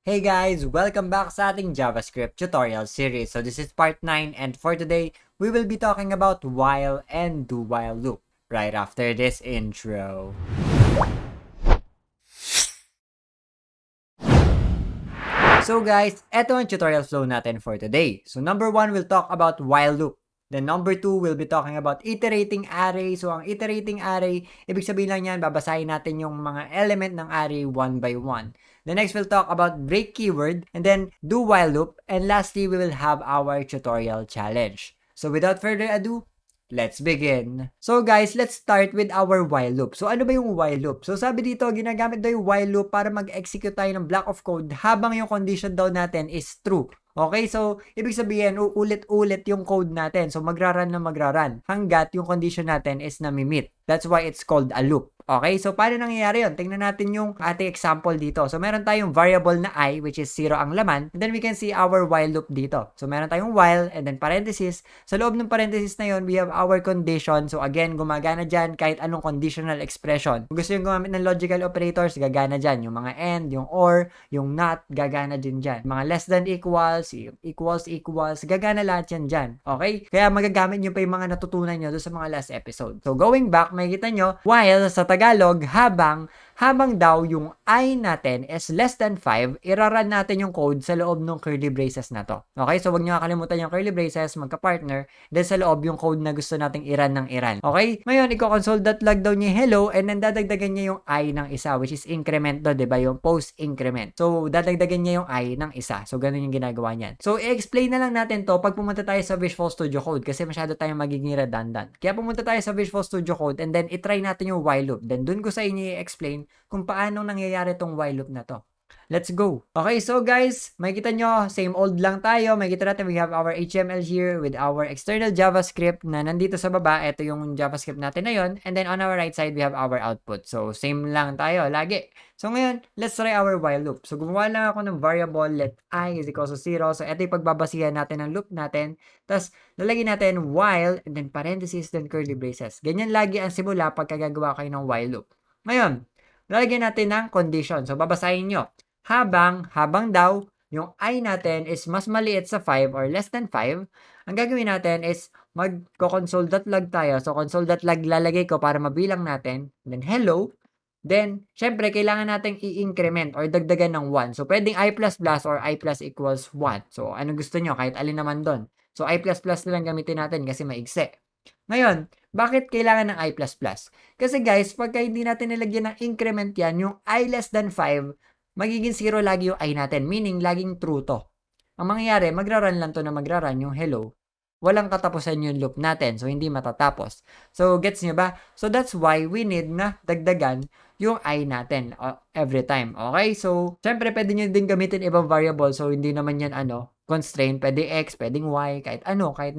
Hey guys! Welcome back sa ating JavaScript tutorial series. So this is part 9 and for today, we will be talking about while and do-while loop right after this intro. So guys, eto ang tutorial flow natin for today. So number 1, we'll talk about while loop. Then number 2, we'll be talking about iterating array. So ang iterating array, ibig sabihin lang yan, babasahin natin yung mga element ng array one by one. The next, we'll talk about break keyword, and then do while loop, and lastly, we will have our tutorial challenge. So without further ado, let's begin. So guys, let's start with our while loop. So ano ba yung while loop? So sabi dito, ginagamit daw yung while loop para mag-execute tayo ng block of code habang yung condition daw natin is true. Okay, so ibig sabihin, uulit-ulit yung code natin. So magraran na magraran hanggat yung condition natin is nami-meet. That's why it's called a loop. Okay, so paano nangyayari yun? Tingnan natin yung ating example dito. So meron tayong variable na I, which is 0 ang laman. And then we can see our while loop dito. So meron tayong while and then parenthesis. Sa loob ng parenthesis na yun, we have our condition. So again, gumagana dyan kahit anong conditional expression. Kung gusto yung gumamit ng logical operators, gagana dyan. Yung mga and, yung or, yung not, gagana din dyan. Mga less than equals, equals, gagana lahat yan dyan. Okay? Kaya magagamit nyo pa yung mga natutunan nyo doon sa mga last episode. So going back, makikita nyo, while sa Tagalog, habang daw yung I natin is less than 5, iraran natin yung code sa loob ng curly braces na to. Okay? So, wag nyo kakalimutan yung curly braces, magka-partner, then sa loob yung code na gusto nating iran ng iran. Okay? Ngayon, i-console.log daw niya hello, and then dadagdagan niya yung I ng isa, which is increment do, diba? Yung post increment. So, dadagdagan niya yung I ng isa. So, ganun yung ginagawa niyan. So, i-explain na lang natin to pag pumunta tayo sa Visual Studio Code kasi masyado tayong magiging redundant. Kaya pumunta tayo sa Visual Studio Code and then itry natin yung while loop. Then, dun ko sa inyo i-explain kung paano nangyayari tong while loop na to. Let's go. Okay, so guys, makikita nyo, same old lang tayo. Makikita natin, we have our HTML here with our external JavaScript na nandito sa baba. Ito yung JavaScript natin na yun. And then on our right side, we have our output. So, same lang tayo, lagi. So, ngayon, let's try our while loop. So, gumawa lang ako ng variable let I is equals to 0. So, ito yung pagbabasihan natin ng loop natin. Tapos, lalagyan natin while, and then parenthesis, then curly braces. Ganyan lagi ang simula pagka gagawa kayo ng while loop. Ngayon, lalagyan natin ng condition. So, babasahin nyo. Habang daw, yung I natin is mas maliit sa 5 or less than 5, ang gagawin natin is mag-console.log tayo. So, console.log lalagay ko para mabilang natin. Then, hello. Then, syempre, kailangan natin i-increment or dagdagan ng 1. So, pwedeng I++ or I+ equals 1. So, ano gusto nyo? Kahit alin naman doon. So, I++ na lang gamitin natin kasi maigsi. Ngayon, bakit kailangan ng I++? Kasi guys, pagka hindi natin nilagyan ng increment yan, yung I less than 5, magiging 0 lagi yung I natin. Meaning, laging true to. Ang mangyayari, magraran lang to na magraran yung hello. Walang katapusan yung loop natin. So, hindi matatapos. So, gets nyo ba? So, that's why we need na dagdagan yung I natin every time. Okay? So, syempre, pwede nyo din gamitin ibang variable. So, hindi naman yan constraint. Pwede X, pwedeng Y, kahit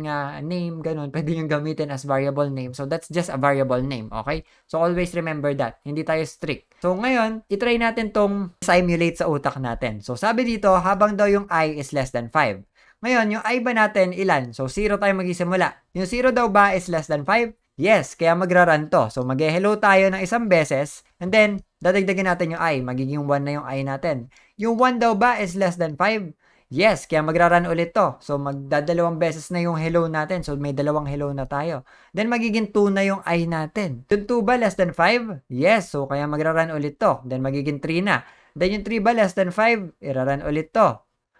nga name, ganun. Pwede nyo gamitin as variable name. So, that's just a variable name. Okay? So, always remember that. Hindi tayo strict. So, ngayon, itry natin tong simulate sa utak natin. So, sabi dito, habang daw yung I is less than 5. Ngayon, yung I ba natin ilan? So, 0 tayo magsisimula. Yung 0 daw ba is less than 5? Yes, kaya magraran to. So, mag-hello tayo ng isang beses, and then, dadagdagan natin yung I. Magiging 1 na yung I natin. Yung 1 daw ba is less than 5? Yes, kaya magraran ulit to. So, magdadalawang beses na yung hello natin. So, may dalawang hello na tayo. Then, magiging 2 na yung I natin. Yung 2 ba less than 5? Yes, so kaya magraran ulit to. Then, magiging 3 na. Then, yung 3 ba less than 5? Iraran ulit to.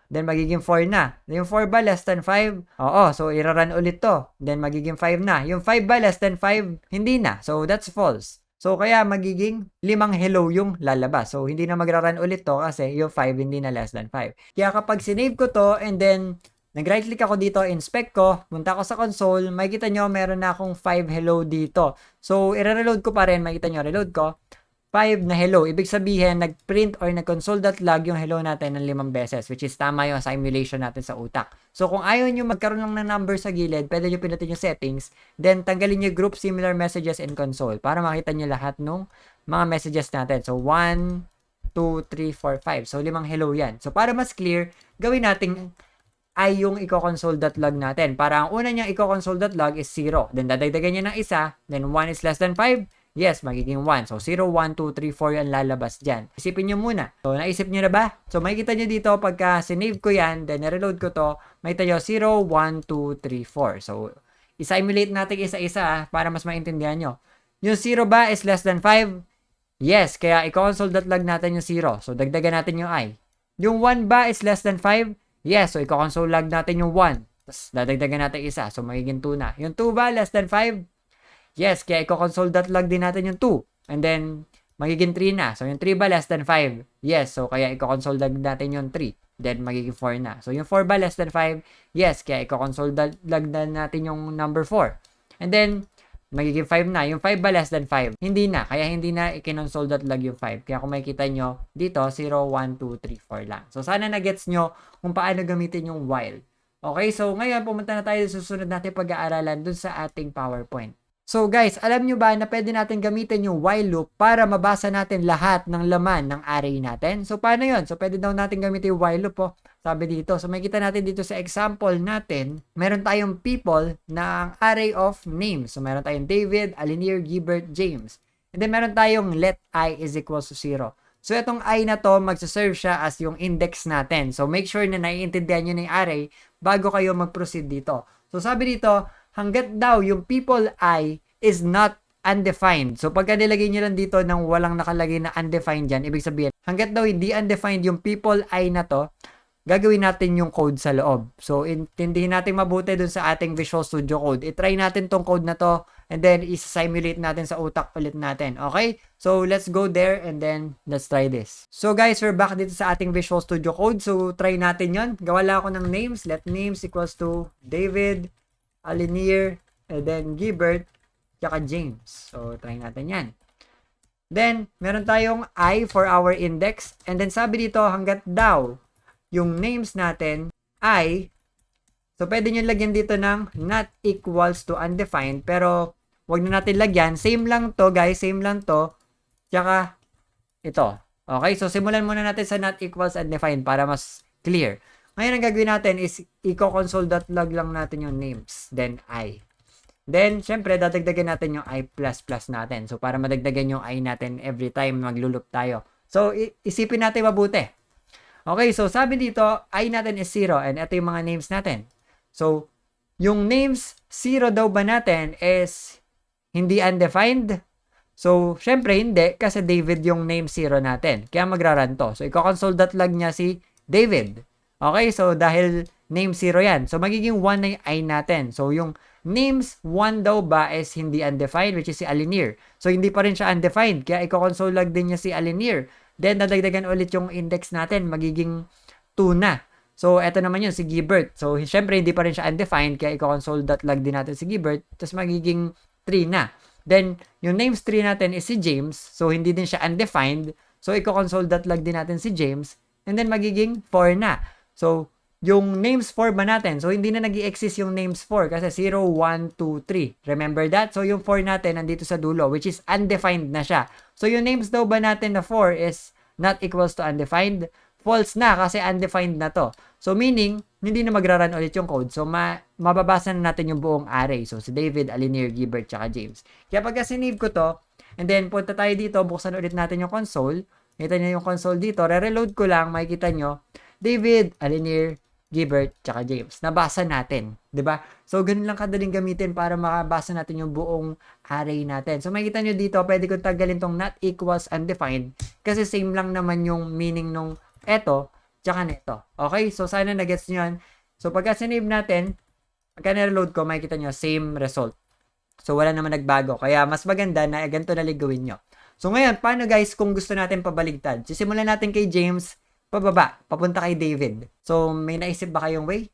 Then, magiging 4 na. Yung 4 ba less than 5? Oo, so iraran ulit to. Then, magiging 5 na. Yung 5 ba less than 5? Hindi na. So, that's false. So, kaya magiging 5 hello yung lalabas. So, hindi na magraran ulit to kasi yung 5 hindi na less than 5. Kaya kapag sinave ko to and then nag-right click ako dito, inspect ko, punta ako sa console, makikita nyo meron na akong 5 hello dito. So, i-reload ko pa rin. Makikita nyo, reload ko. 5 na hello. Ibig sabihin, nag-print or nag-console.log yung hello natin ng 5 beses, which is tama yung simulation natin sa utak. So, kung ayaw nyo magkaroon lang ng number sa gilid, pwede nyo pinutin yung settings, then tanggalin nyo group similar messages in console para makita nyo lahat ng mga messages natin. So, 1, 2, 3, 4, 5. So, 5 hello yan. So, para mas clear, gawin natin ay yung i-console.log natin. Para ang una niyang i-console.log is 0. Then, dadagdagan niya ng isa. Then, 1 is less than 5. Yes, magiging 1. So, 0, 1, 2, 3, 4 yan lalabas dyan. Isipin nyo muna. So, naisip nyo na ba? So, makikita nyo dito, pagka sinave ko yan, then reload ko to, makita nyo 0, 1, 2, 3, 4. So, isimulate natin isa-isa para mas maintindihan nyo. Yung 0 ba is less than 5? Yes, kaya i-console.log natin yung 0. So, dagdagan natin yung I. Yung 1 ba is less than 5? Yes, so i-console.log natin yung 1. Tapos, dadagdagan natin isa. So, magiging 2 na. Yung 2 ba less than 5? Yes, kaya i-console.log din natin yung 2. And then, magiging 3 na. So, yung 3 ba less than 5? Yes, so kaya i-console.log natin yung 3. Then, magiging 4 na. So, yung 4 ba less than 5? Yes, kaya i-console.log natin yung number 4. And then, magiging 5 na. Yung 5 ba less than 5? Hindi na. Kaya hindi na i-console.log yung 5. Kaya kung makikita nyo, dito, 0, 1, 2, 3, 4 lang. So, sana na-gets nyo kung paano gamitin yung while. Okay, so ngayon, pumunta na tayo sa susunod natin pag-aaralan dun sa ating PowerPoint. So guys, alam nyo ba na pwede natin gamitin yung while loop para mabasa natin lahat ng laman ng array natin? So paano yun? So pwede daw natin gamitin yung while loop po. Sabi dito. So makikita natin dito sa example natin, meron tayong people na ang array of names. So meron tayong David, Alinir, Gilbert, James. And then meron tayong let I is equals to 0. So itong I na to, magsaserve siya as yung index natin. So make sure na naiintindihan nyo na yung array bago kayo mag-proceed dito. So sabi dito, hanggat daw yung people I is not undefined. So pagka nilagay nyo lang dito ng walang nakalagay na undefined dyan, ibig sabihin, hanggat daw hindi undefined yung people I na to, gagawin natin yung code sa loob. So intindihin natin mabuti dun sa ating Visual Studio Code. I-try natin tong code na to and then i-simulate natin sa utak ulit natin. Okay? So let's go there and then let's try this. So guys, we're back dito sa ating Visual Studio Code. So try natin yon. Gawa lang ako ng names. Let names equals to David, Alinir, and then Gilbert, tsaka James. So try natin yan. Then, meron tayong I for our index. And then sabi dito, hanggat daw yung names natin ay, so pwede nyo lagyan dito ng not equals to undefined, pero wag na natin lagyan. Same lang to guys, same lang to. Tsaka, ito. Okay, so simulan muna natin sa not equals undefined para mas clear. Ngayon ang gagawin natin is i-console.log lang natin yung names, then I. Then, syempre, dadagdagan natin yung I++ natin. So, para madagdagan yung I natin every time maglulup tayo. So, isipin natin mabuti. Okay, so sabi dito, I natin is 0 and ito yung mga names natin. So, yung names 0 daw ba natin is hindi undefined? So, syempre hindi kasi David yung name 0 natin. Kaya magra-run to. So, i-console.log niya si David. Okay, so dahil name 0 yan. So, magiging 1 na yung I natin. So, yung names 1 daw ba is hindi undefined, which is si Alinir. So, hindi pa rin siya undefined. Kaya i-console.log din niya si Alinir. Then, dadagdagan ulit yung index natin. Magiging 2 na. So, eto naman yun, si Gilbert. So, syempre, hindi pa rin siya undefined. Kaya i-console.log din natin si Gilbert. Tapos, magiging 3 na. Then, yung names 3 natin is si James. So, hindi din siya undefined. So, i-console.log din natin si James. And then, magiging 4 na. So, yung names 4 ba natin? So, hindi na nag-i-exist yung names 4 kasi 0, 1, 2, 3. Remember that? So, yung 4 natin nandito sa dulo, which is undefined na siya. So, yung names daw ba natin na 4 is not equals to undefined? False na kasi undefined na to. So, meaning, hindi na magra-run ulit yung code. So, mababasa na natin yung buong array. So, si David, Alinir, Gilbert, tsaka James. Kaya pagka sinave ko to, and then punta tayo dito, buksan ulit natin yung console. Kita nyo yung console dito. Re-reload ko lang, makikita nyo, David, Alinir, Gilbert, tsaka James. Nabasa natin. 'Di ba? So, ganun lang kadaling gamitin para makabasa natin yung buong array natin. So, makikita nyo dito, pwede kong tagalin tong not equals undefined kasi same lang naman yung meaning nung eto, tsaka neto. Okay? So, sana na-gets nyo yan. So, pagka sinave natin, pagka na-reload ko, makikita nyo, same result. So, wala naman nagbago. Kaya, mas maganda na ganito na gawin nyo. So, ngayon, paano guys kung gusto natin pabaligtad? Sisimulan natin kay James, pababa, papunta kay David. So, may naisip ba kayong way?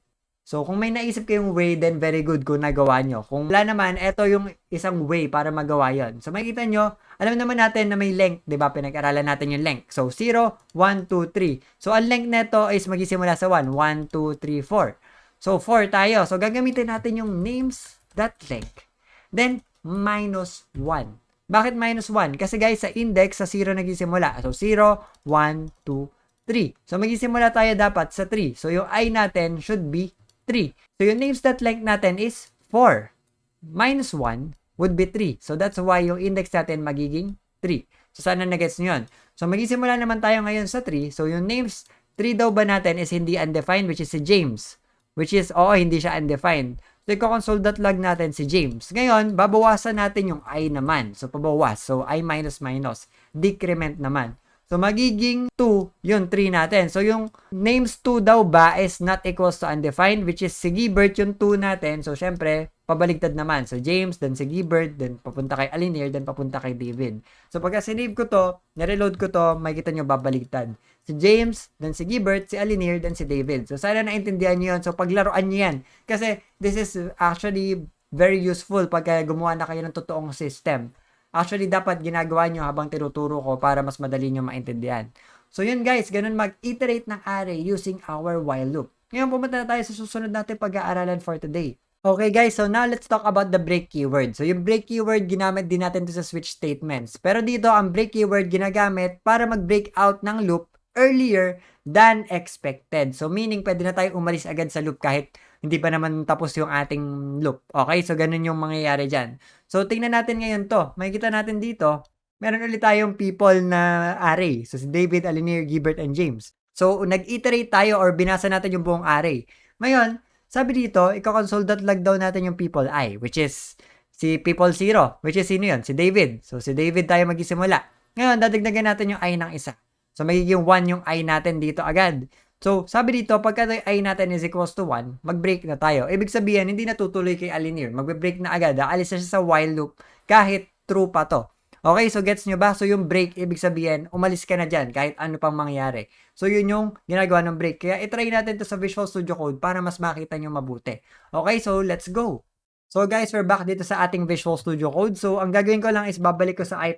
So, kung may naisip kayong way, then very good kung nagawa nyo. Kung wala naman, eto yung isang way para magawa yon. So, makikita nyo, alam naman natin na may length, di ba? Pinag-aralan natin yung length. So, 0, 1, 2, 3. So, ang length neto is magisimula sa 1. 1, 2, 3, 4. So, 4 tayo. So, gagamitin natin yung names.length. Then, minus 1. Bakit minus 1? Kasi guys, sa index, sa 0 nagsisimula. So, 0, 1, 2, 3. So, magsisimula tayo dapat sa 3. So, yung I natin should be 3. So, yung names.length natin is 4. Minus 1 would be 3. So, that's why yung index natin magiging 3. So, sana na-gets nyo yun. So, magsisimula naman tayo ngayon sa 3. So, yung names 3 daw ba natin is hindi undefined, which is si James. Which is, hindi siya undefined. So, i-console.log natin si James. Ngayon, babawasan natin yung I naman. So, pabawas. So, I minus minus. Decrement naman. So, magiging 2, yung 3 natin. So, yung names 2 daw ba is not equals to undefined, which is si Gilbert yung 2 natin. So, syempre, pabaligtad naman. So, James, then si Gilbert, then papunta kay Alinir, then papunta kay David. So, pagka sinave ko to, nireload ko to, makikita nyo babaligtad. Si James, then si Gilbert, si Alinir, then si David. So, sana naintindihan nyo yun. So, paglaruan nyo yan. Kasi, this is actually very useful pagka gumawa na kayo ng totoong system. Actually, dapat ginagawa nyo habang tinuturo ko para mas madali nyo maintindihan. So, yun guys, ganun mag-iterate ng array using our while loop. Ngayon, pumunta na tayo sa susunod natin pag-aaralan for today. Okay guys, so now let's talk about the break keyword. So, yung break keyword, ginamit din natin to sa switch statements. Pero dito, ang break keyword ginagamit para mag-break out ng loop earlier than expected. So, meaning, pwede na tayo umalis agad sa loop kahit hindi pa naman tapos yung ating loop. Okay, so ganun yung mangyayari dyan. So, tingnan natin ngayon to. Makikita natin dito, meron ulit tayong people na array. So, si David, Alinir, Gilbert, and James. So, nag-iterate tayo or binasa natin yung buong array. Ngayon, sabi dito, ika-console.log daw natin yung people I, which is si people 0, which is sino yun? Si David. So, si David tayo magsisimula. Ngayon, dadagdagan natin yung I ng isa. So, magiging 1 yung I natin dito agad. So, sabi dito, pagka I natin is equals to 1, mag-break na tayo. Ibig sabihin, hindi na tutuloy kay Alinir. Mag-break na agad. Aalis na siya sa while loop kahit true pa to. Okay, so gets nyo ba? So, yung break, ibig sabihin, umalis ka na dyan kahit ano pang mangyari. So, yun yung ginagawa ng break. Kaya, itry natin to sa Visual Studio Code para mas makita nyo mabuti. Okay, so let's go. So, guys, we're back dito sa ating Visual Studio Code. So, ang gagawin ko lang is babalik ko sa I++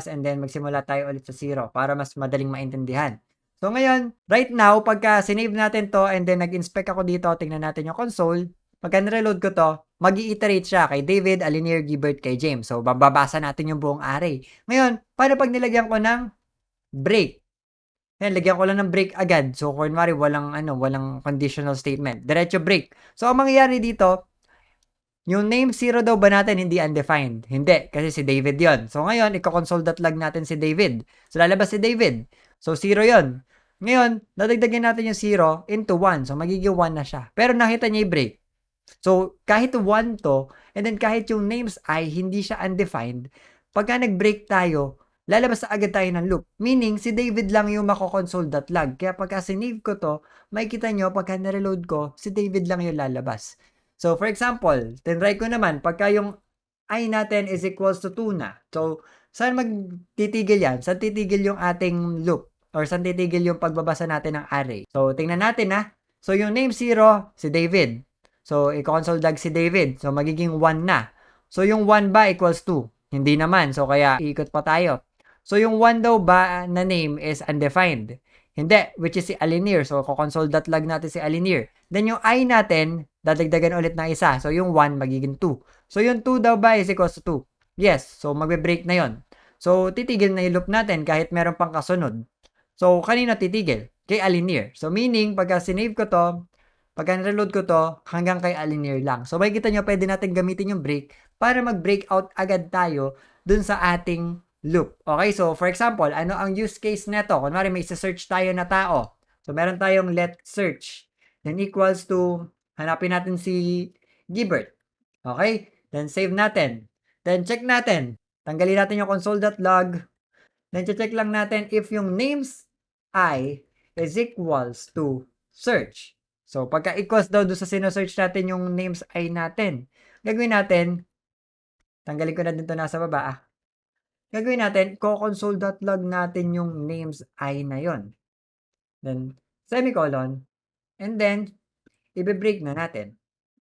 and then magsimula tayo ulit sa 0 para mas madaling maintindihan. So, ngayon, right now, pagka sinave natin to and then nag-inspect ako dito, tingnan natin yung console. Pagka nireload ko to, mag-i-iterate siya kay David, Alinir, Gilbert, kay James. So, babasa natin yung buong array. Ngayon, paano pag nilagyan ko ng break? Yan, lagyan ko lang ng break agad. So, kunwari, walang conditional statement. Diretso break. So, ang mangyayari dito, yung name 0 daw ba natin hindi undefined? Hindi, kasi si David yon. So, ngayon, ika-console.log natin si David. So, lalabas si David. So, 0 yon. Ngayon, dadagdagan natin yung 0 into 1. So, magiging 1 na siya. Pero nakita niya yung break. So, kahit 1 to, and then kahit yung names ay hindi siya undefined, pagka nag-break tayo, lalabas na agad tayo ng loop. Meaning, si David lang yung mako-console.log. Kaya pagka sinave ko to, makikita nyo, pagka nareload ko, si David lang yung lalabas. So, for example, tinry ko naman, pagka yung I natin is equals to 2 na. So, saan magtitigil yan? Saan titigil yung ating loop? Or saan titigil yung pagbabasa natin ng array? So, tingnan natin ha. So, yung name 0, si David. So, i-console.log si David. So, magiging 1 na. So, yung 1 ba equals 2? Hindi naman. So, kaya iikot pa tayo. So, yung 1 daw ba na name is undefined? Hindi, which is si Alinir. So, console.log natin si Alinir. Then, yung I natin, dadagdagan ulit ng isa. So, yung 1 magiging 2. So, yung 2 daw ba is equals to 2? Yes. So, magbe-break na yon. So, titigil na yung loop natin kahit meron pang kasunod. So, kanino titigil? Kay Alinir. So, meaning, pagka sinave ko to, pagka reload ko to, hanggang kay Alinir lang. So, makikita nyo, pwede natin gamitin yung break para mag-break out agad tayo dun sa ating loop. Okay, so for example, ano ang use case neto? Kunwari, may isa-search tayo na tao. So, meron tayong let search. Then, equals to, hanapin natin si Gilbert. Okay, then save natin. Then, check natin. Tanggalin natin yung console.log. Then, check lang natin if yung names I is equals to search. So, pagka equals daw doon sa sinesearch natin yung names I natin, gagawin natin, tanggalin ko na dito nasa baba. Gagawin natin, console.log natin yung names I na yon. Then, semicolon. And then, i-break na natin.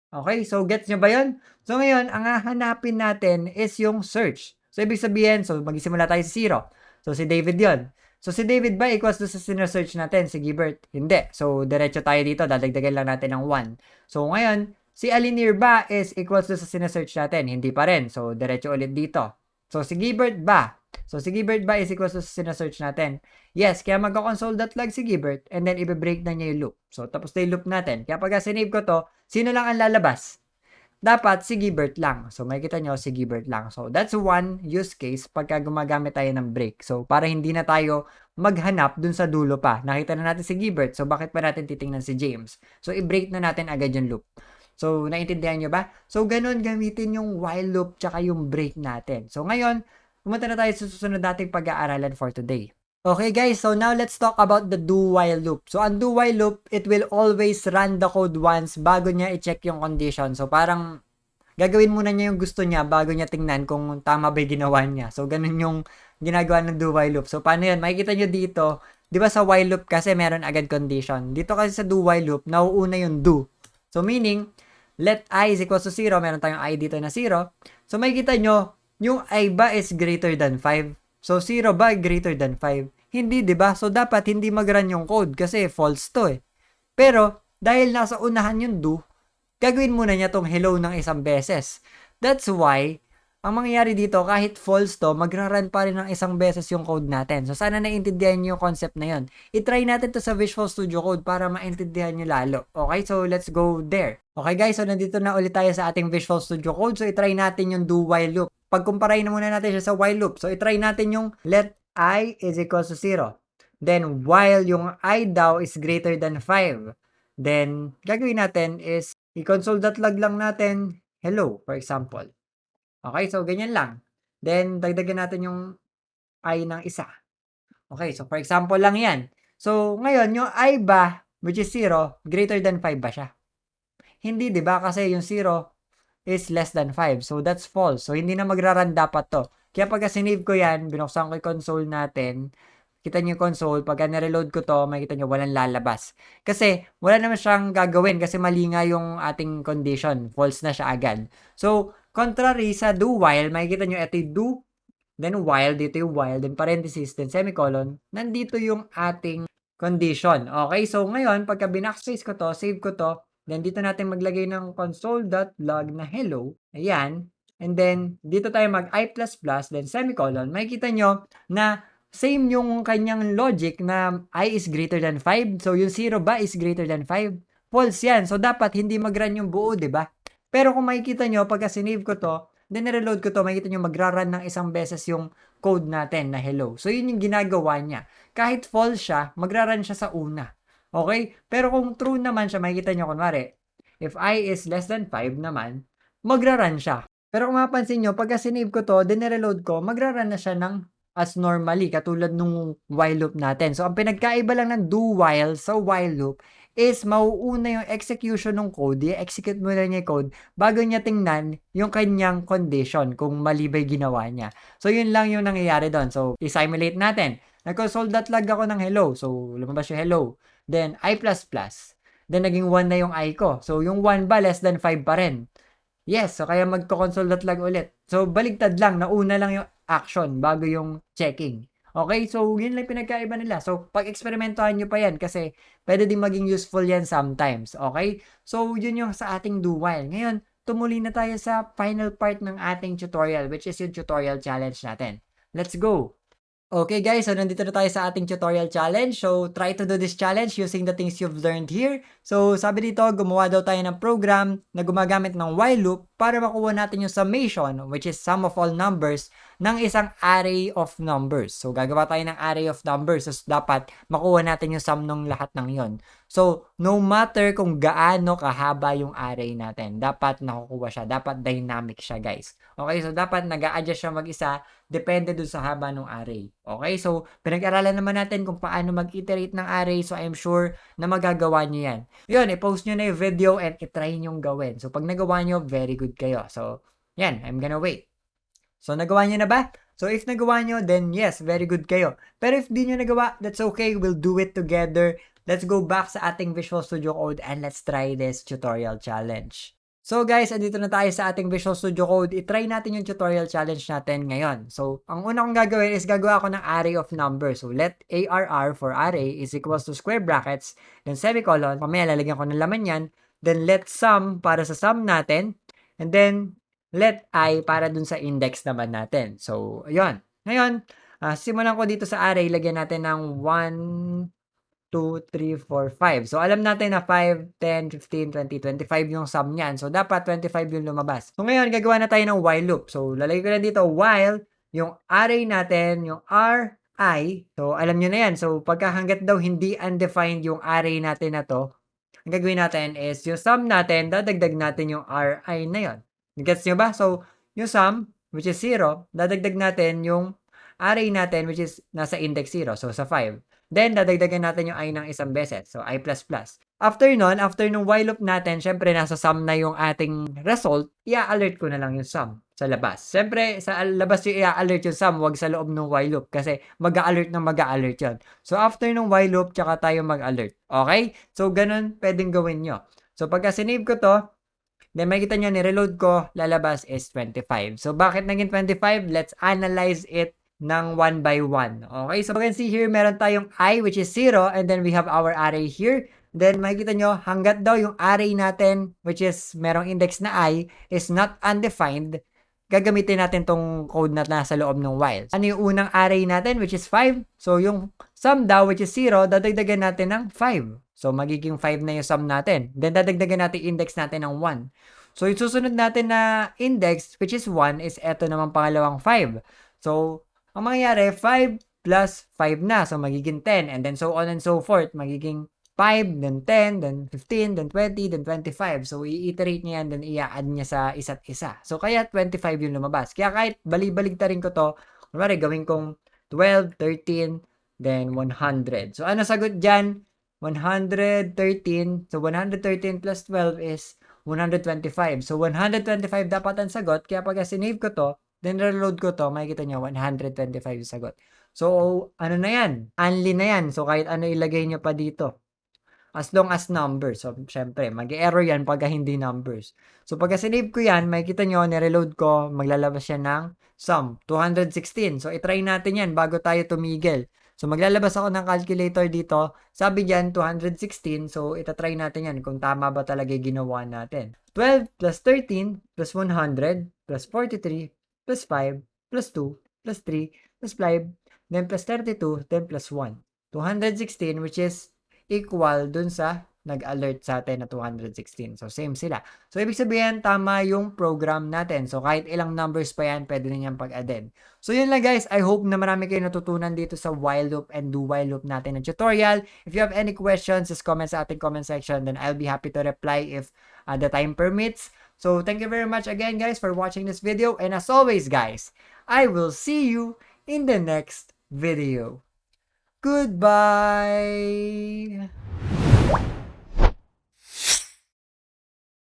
Okay, so gets nyo ba yun? So, ngayon, ang hahanapin natin is yung search. So, ibig sabihin, so magsisimula tayo sa 0. So, si David yon. So, si David ba equals to sa sinesearch natin? Si Gilbert? Hindi. So, diretso tayo dito. Dadagdagan lang natin ng 1. So, ngayon, si Alinir ba is equals to sa sinesearch natin? Hindi pa rin. So, diretso ulit dito. So, si Gilbert ba? So, si Gilbert ba is equals to sa sinesearch natin? Yes. Kaya magka-console.log si Gilbert and then i-break na niya yung loop. So, tapos na yung loop natin. Kaya pag sinave ko to, sino lang ang lalabas? dapat si Gibert lang. So, makikita nyo, si Gibert lang. So, that's one use case pagka gumagamit tayo ng break. So, para hindi na tayo maghanap dun sa dulo pa. Nakita na natin si Gibert. So, bakit pa natin titingnan si James? So, i-break na natin agad yung loop. So, naintindihan nyo ba? So, ganun gamitin yung while loop tsaka yung break natin. So, ngayon, pumunta na tayo sa susunod nating pag-aaralan for today. Okay guys, so now let's talk about the do while loop. So ang do while loop, it will always run the code once bago niya i-check yung condition. So parang gagawin muna niya yung gusto niya bago niya tingnan kung tama ba yung ginawa niya. So ganun yung ginagawa ng do while loop. So paano yan? Makikita nyo dito, di ba sa while loop kasi meron agad condition. Dito kasi sa do while loop, nauuna yung do. So meaning, let I is equals to 0, meron tayong I dito na 0. So makikita nyo, yung I ba is greater than 5? So 0 ba greater than 5? Hindi, 'di ba? So dapat hindi mag-run yung code kasi false 'to eh. Pero dahil nasa unahan yung do, gagawin muna niya tong hello ng isang beses. That's why ang mangyayari dito kahit false to, magra-run pa rin ng isang beses yung code natin. So sana naiintindihan niyo yung concept na 'yon. I-try natin to sa Visual Studio Code para maintindihan niyo lalo. Okay? So let's go there. Okay guys, so nandito na ulit tayo sa ating Visual Studio Code. So i-try natin yung do while loop. Pagkumparahin na muna natin siya sa while loop. So i-try natin yung let I is equals to 0. Then, while yung I daw is greater than 5. Then, gagawin natin is, i-console.log lang natin, hello, for example. Okay, so ganyan lang. Then, dagdagan natin yung I ng isa. Okay, so for example lang yan. So, ngayon, yung I ba, which is 0, greater than 5 ba siya? Hindi, di ba? Kasi yung 0 is less than 5. So, that's false. So, hindi na magra-run dapat to. Kaya pagka sinave ko yan, binuksan ko yung console natin, kita nyo yung console, pagka nireload ko to, makikita nyo walang lalabas. Kasi, wala naman siyang gagawin kasi mali nga yung ating condition. False na siya agad. So, contrary sa do while, makikita nyo ito yung do, then while, dito yung while, then parenthesis, then semicolon, nandito yung ating condition. Okay, so ngayon, pagka binackspace ko to, save ko to, then dito natin maglagay ng console.log na hello. Ayan. And then, dito tayo mag I++, then semicolon. Makikita nyo na same yung kanyang logic na I is greater than 5. So, yung 0 ba is greater than 5? False yan. So, dapat hindi mag-run yung buo, di ba? Pero kung makikita nyo, pagka sinave ko to, then reload ko to, makikita nyo magra-run ng isang beses yung code natin na hello. So, yun yung ginagawa niya. Kahit false siya, magra-run siya sa una. Okay? Pero kung true naman siya, makikita nyo, kunwari, if I is less than 5 naman, magra-run siya. Pero kung mapansin nyo, pagka sinave ko to, then reload ko, magra-run na siya ng as normally, katulad nung while loop natin. So, ang pinagkaiba lang ng do while sa while loop is mauuna yung execution ng code, i-execute mo na niya yung code bago niya tingnan yung kanyang condition kung mali ba yung ginawa niya. So, yun lang yung nangyayari doon. So, i-simulate natin. Nag-console.log ako ng hello. So, lumabas yung hello. Then, I++. Then, naging 1 na yung I ko. So, yung 1 ba less than 5 pa rin? Yes, so kaya magko-console.log ulit. So, baligtad lang. Nauna lang yung action bago yung checking. Okay? So, yun lang pinagkaiba nila. So, pag-eksperimentohan nyo pa yan kasi pwede din maging useful yan sometimes. Okay? So, yun yung sa ating do while. Ngayon, tumuli na tayo sa final part ng ating tutorial, which is yung tutorial challenge natin. Let's go! Okay guys, so nandito na tayo sa ating tutorial challenge. So, try to do this challenge using the things you've learned here. So, sabi dito, gumawa daw tayo ng program na gumagamit ng while loop para makuha natin yung summation, which is sum of all numbers, ng isang array of numbers. So, gagawa tayo ng array of numbers. So, dapat makuha natin yung sum ng lahat ng yon. So, no matter kung gaano kahaba yung array natin, dapat nakukuha siya. Dapat dynamic siya, guys. Okay, so dapat nag-a-adjust siya mag-isa depende dun sa haba ng array. Okay, so pinag-aralan naman natin kung paano mag-iterate ng array. So, I'm sure na magagawa nyo yan. Yun, i-post nyo na yung video and i-try nyo gawin. So, pag nagawa nyo, very good kayo. So, yan, I'm gonna wait. So, nagawa nyo na ba? So, if nagawa nyo, then yes, very good kayo. Pero if di nyo nagawa, that's okay. We'll do it together. Let's go back sa ating Visual Studio Code and let's try this tutorial challenge. So guys, andito na tayo sa ating Visual Studio Code. I-try natin yung tutorial challenge natin ngayon. So, ang una kong gagawin is gagawa ako ng array of numbers. So, let ARR for array is equals to square brackets, then semicolon. Mamaya lalagyan ko ng laman yan. Then, let sum para sa sum natin. And then, let I para dun sa index naman natin. So, ayun. Ngayon, simulan ko dito sa array. Lagyan natin ng 1, 2, 3, 4, 5. So, alam natin na 5, 10, 15, 20, 25 yung sum niyan. So, dapat 25 yung lumabas. So, ngayon, gagawa na tayo ng while loop. So, lalagay ko lang dito, while, yung array natin, yung Ri. So, alam nyo na yan. So, pagka hanggat daw hindi undefined yung array natin na to, ang gagawin natin is, yung sum natin, dadagdag natin yung Ri na yon. Gets nyo ba? So, yung sum, which is 0, dadagdag natin yung array natin, which is nasa index 0. So, sa 5. Then, dadagdagan natin yung I ng isang beses. So, I++. After nun, after nung while loop natin, syempre, nasa sum na yung ating result, i-alert ko na lang yung sum sa labas. Syempre, sa labas yung i-alert yung sum, wag sa loob ng while loop kasi mag-a-alert ng mag-a-alert yun. So, after nung while loop, tsaka tayo mag-alert. Okay? So, ganun pwedeng gawin nyo. So, pagka sinave ko to, then makikita nyo, ni-reload ko, lalabas is 25. So, bakit naging 25? Let's analyze it ng one by one. Okay, so you can see here, meron tayong I which is 0 and then we have our array here. Then makikita nyo, hanggat daw yung array natin which is merong index na I is not undefined, gagamitin natin tong code na nasa loob ng while. Ano yung unang array natin which is 5? So yung sum daw which is 0, dadagdagan natin ng 5. So magiging 5 na yung sum natin. Then dadagdagan natin index natin ng 1. So yung susunod natin na index which is 1 is eto naman pangalawang 5. So ang mangyayari, 5 plus 5 na. So, magiging 10. And then, so on and so forth. Magiging 5, then 10, then 15, then 20, then 25. So, i-iterate niya yan, then i-add niya sa isa't isa. So, kaya 25 yung lumabas. Kaya kahit bali-baligtarin ko to, kunwari, gawin kong 12, 13, then 100. So, ano sagot dyan? 113. So, 113 plus 12 is 125. So, 125 dapat ang sagot. Kaya pag sinave ko to, then reload ko to, makikita nyo, 125 yung sagot. So, ano na yan? Only na yan. So, kahit ano ilagay nyo pa dito. As long as numbers. So, syempre, mag-error yan pagka hindi numbers. So, pagka sinave ko yan, makikita nyo, nireload ko, maglalabas yan ng sum, 216. So, itry natin yan bago tayo tumigil. So, maglalabas ako ng calculator dito. Sabi dyan, 216. So, itatry natin yan kung tama ba talaga ginawa natin. 12 plus 13 plus 100 plus 43 plus 5, plus 2, plus 3, plus 5, then plus 32, then plus 1. 216 which is equal dun sa nag-alert sa atin na 216. So, same sila. So, ibig sabihin, tama yung program natin. So, kahit ilang numbers pa yan, pwede na niyang pag-addin. So, yun lang guys. I hope na marami kayo natutunan dito sa while loop and do while loop natin ng tutorial. If you have any questions, just comment sa ating comment section. Then, I'll be happy to reply if the time permits. So, thank you very much again, guys, for watching this video. And as always, guys, I will see you in the next video. Goodbye!